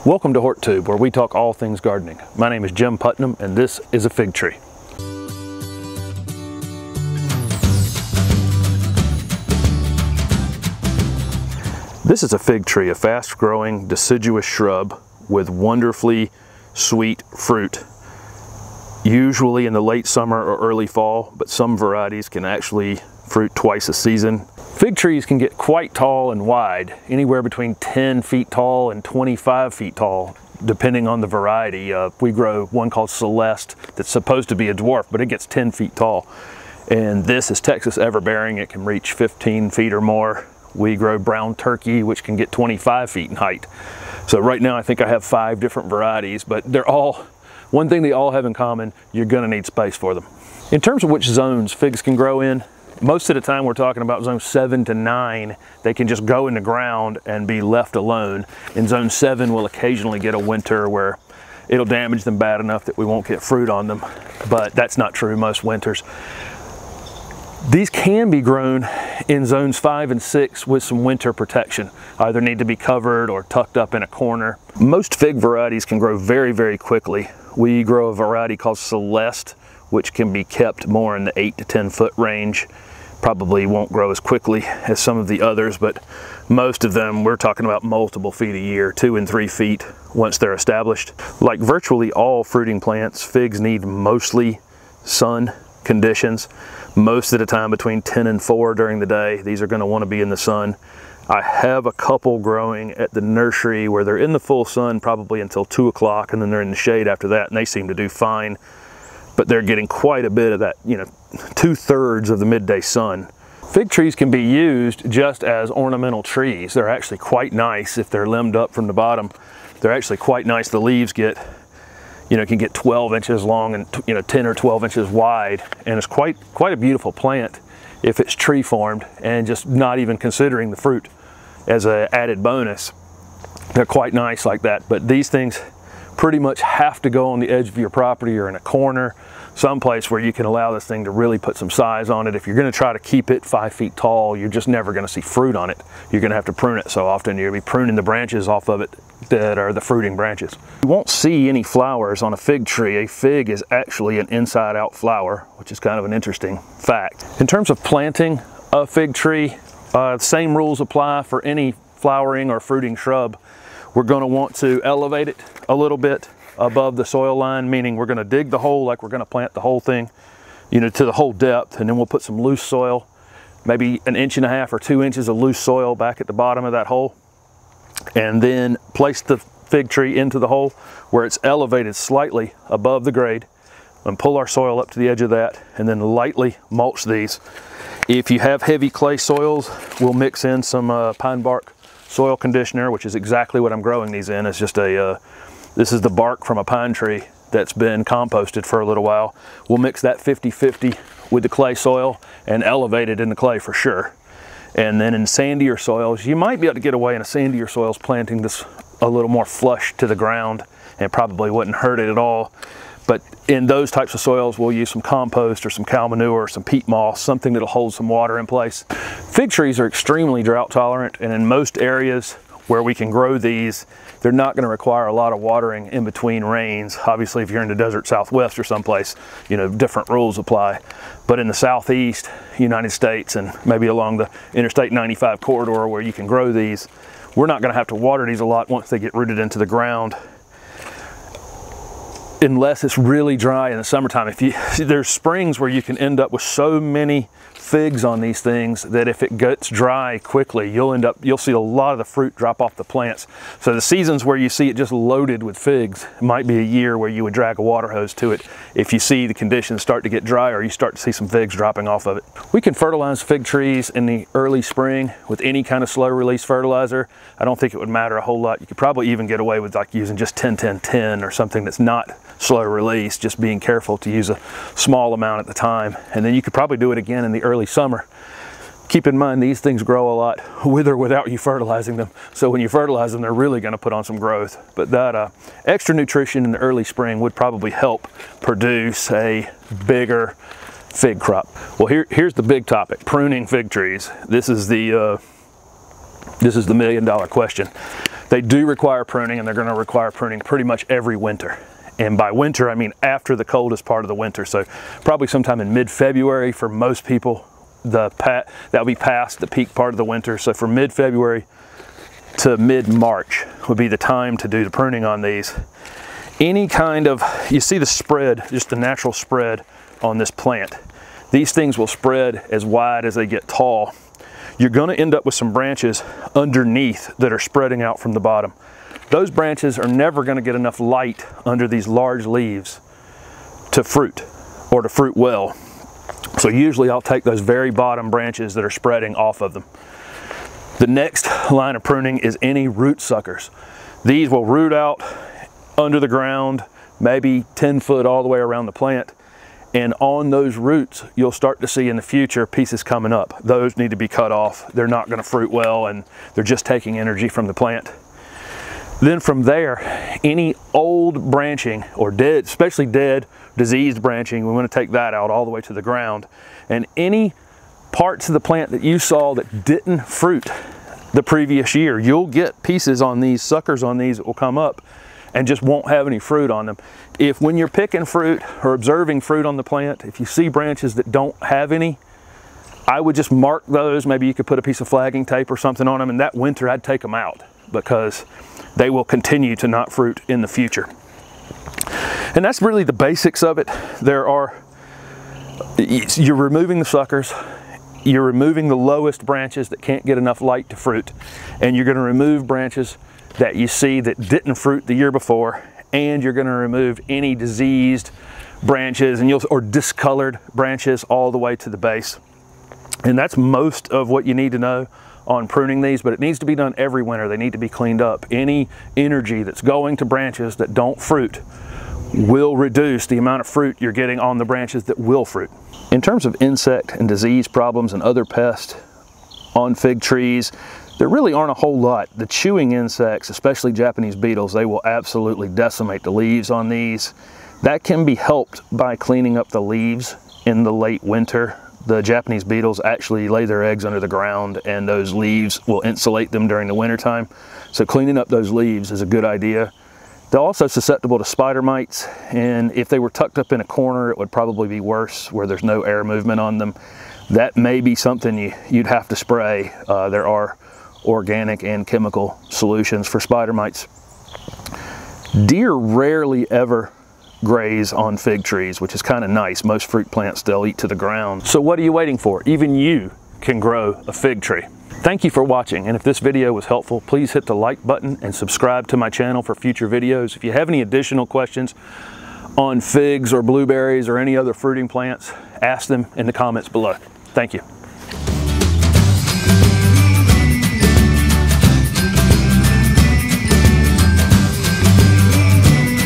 Welcome to HortTube, where we talk all things gardening. My name is Jim Putnam, and this is a fig tree. This is a fig tree, a fast-growing deciduous shrub with wonderfully sweet fruit, usually in the late summer or early fall, but some varieties can actually fruit twice a season. Fig trees can get quite tall and wide, anywhere between 10 feet tall and 25 feet tall, depending on the variety. We grow one called Celeste that's supposed to be a dwarf, but it gets 10 feet tall. And this is Texas everbearing. It can reach 15 feet or more. We grow brown turkey, which can get 25 feet in height. So right now I think I have 5 different varieties, but they're all, one thing they all have in common, you're gonna need space for them. In terms of which zones figs can grow in, most of the time we're talking about zone 7 to 9. They can just go in the ground and be left alone. In zone 7, we'll occasionally get a winter where it'll damage them bad enough that we won't get fruit on them, but that's not true most winters. These can be grown in zones 5 and 6 with some winter protection. Either need to be covered or tucked up in a corner. Most fig varieties can grow very, very quickly. We grow a variety called Celeste, which can be kept more in the 8 to 10 foot range. Probably won't grow as quickly as some of the others, but most of them, we're talking about multiple feet a year, 2 and 3 feet once they're established. Like virtually all fruiting plants, figs need mostly sun conditions. Most of the time between 10 and 4 during the day, these are going to want to be in the sun. I have a couple growing at the nursery where they're in the full sun probably until 2 o'clock, and then they're in the shade after that, and they seem to do fine. But they're getting quite a bit of that, 2/3 of the midday sun. Fig trees can be used just as ornamental trees. They're actually quite nice if they're limbed up from the bottom. They're actually quite nice. The leaves get, can get 12 inches long and 10 or 12 inches wide, and it's quite a beautiful plant if it's tree formed, and just not even considering the fruit as an added bonus. They're quite nice like that, but these things pretty much have to go on the edge of your property or in a corner, someplace where you can allow this thing to really put some size on it. If you're going to try to keep it 5 feet tall, you're just never going to see fruit on it. You're going to have to prune it so often. You're going to be pruning the branches off of it that are the fruiting branches. You won't see any flowers on a fig tree. A fig is actually an inside-out flower, which is kind of an interesting fact. In terms of planting a fig tree, the same rules apply for any flowering or fruiting shrub. We're going to want to elevate it a little bit above the soil line, meaning we're going to dig the hole like we're going to plant the whole thing, to the whole depth, and then we'll put some loose soil, maybe 1.5 inches or 2 inches of loose soil back at the bottom of that hole, and then place the fig tree into the hole where it's elevated slightly above the grade, and pull our soil up to the edge of that, and then lightly mulch these. If you have heavy clay soils, we'll mix in some pine bark soil conditioner, which is exactly what I'm growing these in. It's just this is the bark from a pine tree that's been composted for a little while. We'll mix that 50-50 with the clay soil and elevate it in the clay for sure. And then in sandier soils, you might be able to get away in a sandier soils planting this a little more flush to the ground, and it probably wouldn't hurt it at all. But in those types of soils, we'll use some compost or some cow manure or some peat moss, something that'll hold some water in place. Fig trees are extremely drought tolerant, and in most areas where we can grow these, they're not going to require a lot of watering in between rains. Obviously, if you're in the desert Southwest or someplace, different rules apply. But in the Southeast United States and maybe along the Interstate 95 corridor where you can grow these, we're not going to have to water these a lot once they get rooted into the ground, unless it's really dry in the summertime. There's springs where you can end up with so many figs on these things that if it gets dry quickly, you'll see a lot of the fruit drop off the plants. So the seasons where you see it just loaded with figs, it might be a year where you would drag a water hose to it. If you see the conditions start to get drier, you start to see some figs dropping off of it. We can fertilize fig trees in the early spring with any kind of slow release fertilizer. I don't think it would matter a whole lot. You could probably even get away with like using just 10-10-10 or something that's not slow release, just being careful to use a small amount at the time. And then you could probably do it again in the early summer. Keep in mind, these things grow a lot with or without you fertilizing them. So when you fertilize them, they're really going to put on some growth. But that extra nutrition in the early spring would probably help produce a bigger fig crop. Well, here's the big topic: pruning fig trees. This is the $1 million question. They do require pruning, and they're going to require pruning pretty much every winter. And by winter, I mean after the coldest part of the winter. So probably sometime in mid-February for most people, that'll be past the peak part of the winter. So from mid-February to mid-March would be the time to do the pruning on these. Any kind of, you see the spread, just the natural spread on this plant. These things will spread as wide as they get tall. You're going to end up with some branches underneath that are spreading out from the bottom. Those branches are never going to get enough light under these large leaves to fruit, or to fruit well. So usually I'll take those very bottom branches that are spreading off of them. The next line of pruning is any root suckers. These will root out under the ground, maybe 10 foot all the way around the plant. And on those roots, you'll start to see in the future pieces coming up. Those need to be cut off. They're not going to fruit well, and they're just taking energy from the plant. Then from there, any old branching or dead, especially dead, diseased branching, we want to take that out all the way to the ground. And any parts of the plant that you saw that didn't fruit the previous year, you'll get pieces on these, suckers on these that will come up and just won't have any fruit on them. If when you're picking fruit or observing fruit on the plant, if you see branches that don't have any, I would just mark those. Maybe you could put a piece of flagging tape or something on them, and that winter I'd take them out because they will continue to not fruit in the future. And that's really the basics of it. You're removing the suckers, you're removing the lowest branches that can't get enough light to fruit, and you're going to remove branches that you see that didn't fruit the year before, and you're going to remove any diseased branches or discolored branches all the way to the base. And that's most of what you need to know on pruning these, but it needs to be done every winter. They need to be cleaned up. Any energy that's going to branches that don't fruit will reduce the amount of fruit you're getting on the branches that will fruit. In terms of insect and disease problems and other pests on fig trees, there really aren't a whole lot. The chewing insects, especially Japanese beetles, they will absolutely decimate the leaves on these. That can be helped by cleaning up the leaves in the late winter. The Japanese beetles actually lay their eggs under the ground, and those leaves will insulate them during the winter time. So cleaning up those leaves is a good idea. They're also susceptible to spider mites, and if they were tucked up in a corner, it would probably be worse where there's no air movement on them. That may be something you'd have to spray. There are organic and chemical solutions for spider mites. Deer rarely ever graze on fig trees, which is kind of nice. Most fruit plants they'll eat to the ground. So what are you waiting for? Even you can grow a fig tree. Thank you for watching, and if this video was helpful, please hit the like button and subscribe to my channel for future videos. If you have any additional questions on figs or blueberries or any other fruiting plants, ask them in the comments below. Thank you.